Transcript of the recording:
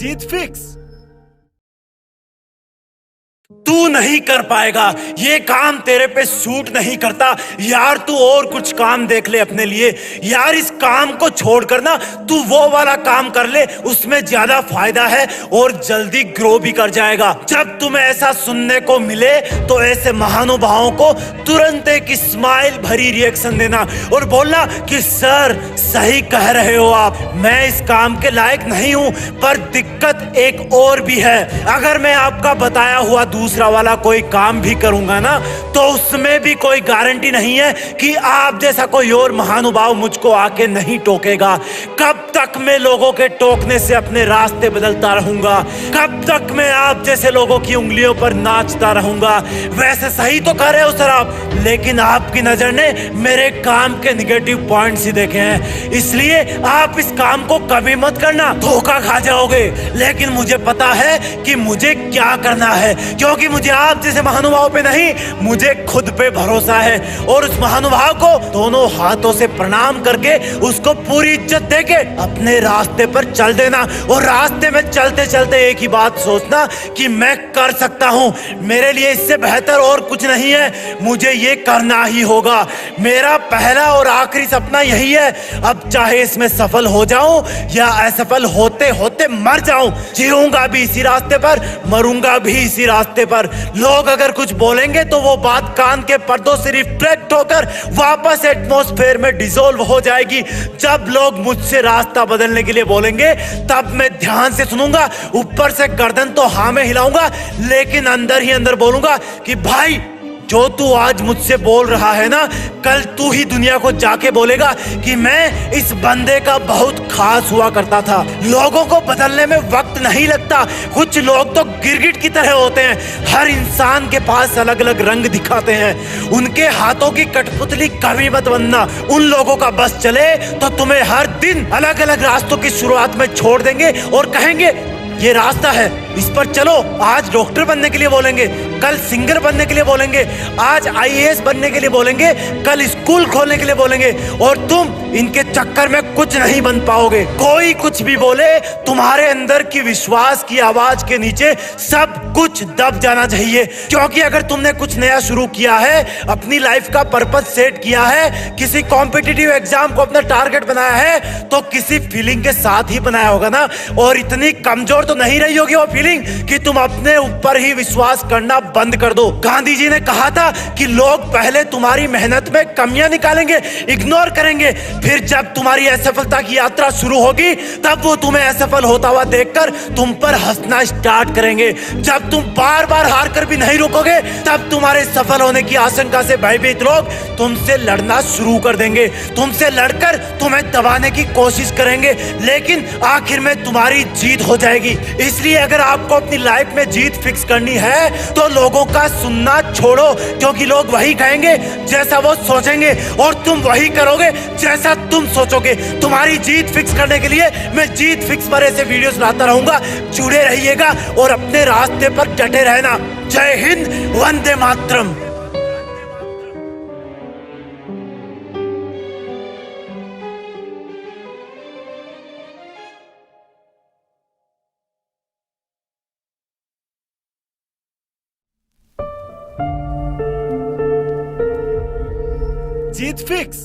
जीत fix. तू नहीं कर पाएगा, ये काम तेरे पे सूट नहीं करता यार। तू और कुछ काम देख ले अपने लिए यार। इस काम को छोड़कर ना तू वो वाला काम कर ले, उसमें ज्यादा फायदा है और जल्दी ग्रो भी कर जाएगा। जब तुम्हें ऐसा सुनने को मिले तो ऐसे महानुभावों को तुरंत एक स्माइल भरी रिएक्शन देना और बोलना कि सर सही कह रहे हो आप, मैं इस काम के लायक नहीं हूं। पर दिक्कत एक और भी है, अगर मैं आपका बताया हुआ दूसरा वाला कोई काम भी करूंगा ना तो उसमें भी कोई गारंटी नहीं है कि आप जैसा कोई और महानुभाव मुझको आके नहीं टोकेगा। कब तक मैं लोगों के टोकने से अपने रास्ते बदलता रहूंगा? कब तक मैं आप जैसे लोगों की उंगलियों पर नाचता रहूंगा? वैसे सही तो कर रहे हो सर आप, लेकिन आपकी नजर ने मेरे काम के निगेटिव पॉइंट्स ही देखे हैं, इसलिए आप इस काम को कभी मत करना, धोखा खा जाओगे। लेकिन मुझे पता है कि मुझे क्या करना है, क्योंकि मुझे आप जैसे महानुभाव पे नहीं, मुझे खुद पे भरोसा है। और उस महानुभाव को दोनों हाथों से प्रणाम करके उसको पूरी इज्जत देके अपने रास्ते पर चल देना। और रास्ते में चलते चलते एक ही बात सोचना कि मैं कर सकता हूं, मेरे लिए इससे बेहतर और कुछ नहीं है, मुझे ये करना ही होगा। मेरा पहला और आखिरी सपना यही है, अब चाहे इसमें सफल हो जाऊं या असफल होते होते मर जाऊं, जीऊंगा भी इसी रास्ते पर, मरूंगा भी इसी रास्ते पर। लोग अगर कुछ बोलेंगे तो वो बात कान के पर्दों से रिफ्लेक्ट होकर वापस एटमॉस्फेयर में डिसॉल्व हो जाएगी। जब लोग मुझसे रास्ता बदलने के लिए बोलेंगे तब मैं ध्यान से सुनूंगा, ऊपर से गर्दन तो हाँ में हिलाऊंगा, लेकिन अंदर ही अंदर बोलूंगा कि भाई जो तू आज मुझसे बोल रहा है ना, कल तू ही दुनिया को जाके बोलेगा कि मैं इस बंदे का बहुत खास हुआ करता था। लोगों को बदलने में वक्त नहीं लगता, कुछ लोग तो गिरगिट की तरह होते हैं, हर इंसान के पास अलग अलग रंग दिखाते हैं, उनके हाथों की कठपुतली कभी मत बनना। उन लोगों का बस चले तो तुम्हें हर दिन अलग अलग रास्तों की शुरुआत में छोड़ देंगे और कहेंगे ये रास्ता है, इस पर चलो। आज डॉक्टर बनने के लिए बोलेंगे, कल सिंगर बनने के लिए बोलेंगे, आज आईएएस बनने के लिए बोलेंगे, कल स्कूल खोलने के लिए बोलेंगे, और तुम इनके चक्कर में कुछ नहीं बन पाओगे। कोई कुछ भी बोले, तुम्हारे अंदर की विश्वास की आवाज के नीचे सब कुछ दब जाना चाहिए। क्योंकि अगर तुमने कुछ नया शुरू किया है, अपनी लाइफ का पर्पस सेट किया है, किसी कॉम्पिटिटिव एग्जाम को अपना टारगेट बनाया है, तो किसी फीलिंग के साथ ही बनाया होगा ना। और इतनी कमजोर तो नहीं रही होगी वो फीलिंग कि तुम अपने ऊपर ही विश्वास करना बंद कर दो। गांधी जी ने कहा था कि लोग पहले तुम्हारी मेहनत में कमियां निकालेंगे, इग्नोर करेंगे, फिर जब तुम्हारी असफलता की यात्रा शुरू होगी तब वो तुम्हें असफल होता हुआ देखकर तुम पर हंसना स्टार्ट करेंगे। जब तुम बार बार हार कर भी नहीं रुकोगे तब तुम्हारे सफल होने की आशंका से भयभीत लोग तुमसे लड़ना शुरू कर देंगे, तुमसे लड़कर तुम्हें दबाने की कोशिश करेंगे, लेकिन आखिर में तुम्हारी जीत हो जाएगी। इसलिए अगर आपको अपनी लाइफ में जीत फिक्स करनी है तो लोगों का सुनना छोड़ो, क्योंकि लोग वही कहेंगे जैसा वो सोचेंगे और तुम वही करोगे जैसा तुम सोचोगे। तुम्हारी जीत फिक्स करने के लिए मैं जीत फिक्स पर ऐसे वीडियोस लाता रहूंगा, जुड़े रहिएगा और अपने रास्ते पर डटे रहना। जय हिंद, वंदे मातरम। जीत फिक्स।